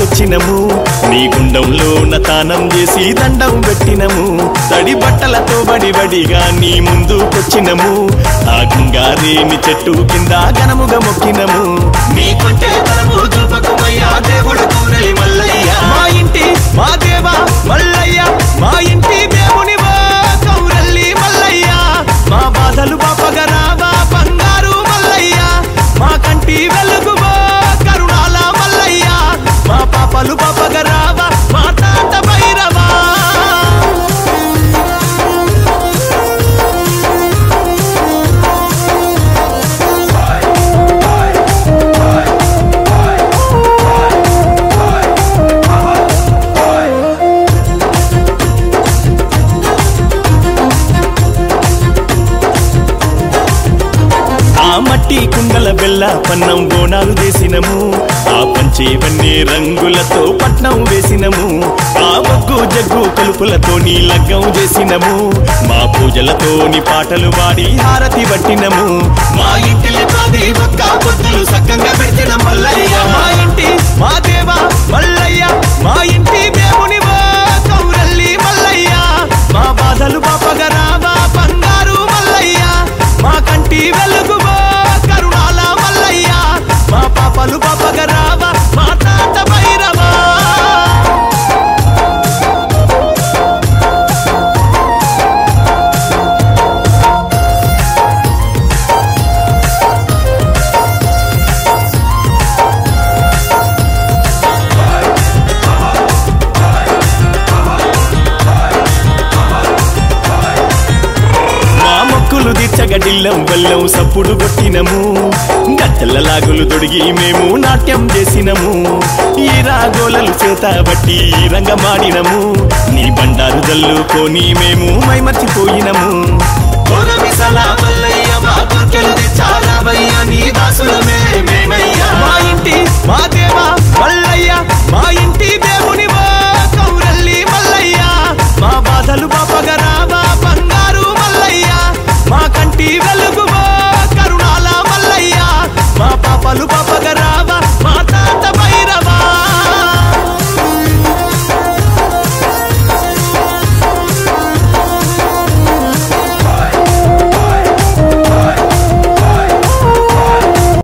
వచ్చినము నీ గుండంలో నతానం చేసి దండం పెట్టినము తడి బట్టలతో బడిబడిగా నీ ముందుకొచ్చినము ఆ గంగారేమి చెట్టు కింద ఘనముగా మొక్కినము నీ కొంచె బలము చూపకుమయ్యా దేవుడు కూరలి మల్లయ్య మా ఇంటి మా దేవా మల్లయ్య మా ఇంటి దేవునివా కౌరల్లి మల్లయ్య మా బాధలు బాపగరావా బంగారు మల్లయ్య మా కంటి వెలుగువా కరుణాల మల్లయ్య మా పాపలు బాపగరావా మా తాత భైరవా మట్టి కుండల బెల్ల పన్నం బోనాలు చేసినము ఆ పంచేవన్నీ రంగులతో పట్నం వేసినము ఆ మొగ్గు జగ్గు కలుపులతో నీ లగ్గం చేసినము మా పూజలతోని పాటలు పాడి హారతి పట్టినము మా ఇంటిని పాది ఒక్క పొద్దులు సక్కంగా పెట్టిన మల్లయ్య మా ఇంటి మా దేవా మల్లయ్య మా ఇంటి దేవునివా కౌరల్లి మల్లయ్య మా బాధలు బాపగరావా బంగారు మల్లయ్య మా కంటి వెలుగువా కరుణాల మల్లయ్య మా పాపలు బాపగరావా మా తాత భైరవా దిచ్చగడిల్లం బెల్లం సప్పుడు కొట్టినము గత్తెల లాగులు దొడిగి మేము నాట్యం చేసినము ఈ రాగోలలు చేత బట్టి రంగమాడినము నీ బండారు జల్లుకొని మేము మైమర్చిపోయినము మా ఇంటి మా దేవా మల్లయ్య మా ఇంటి దేవునివా కౌరల్లి మల్లయ్య మా బాధలు బాపగరావా బంగారు మల్లయ్య మా కంటి వెలుగువా కరుణాల మల్లయ్య మా పాపలు బాపగరా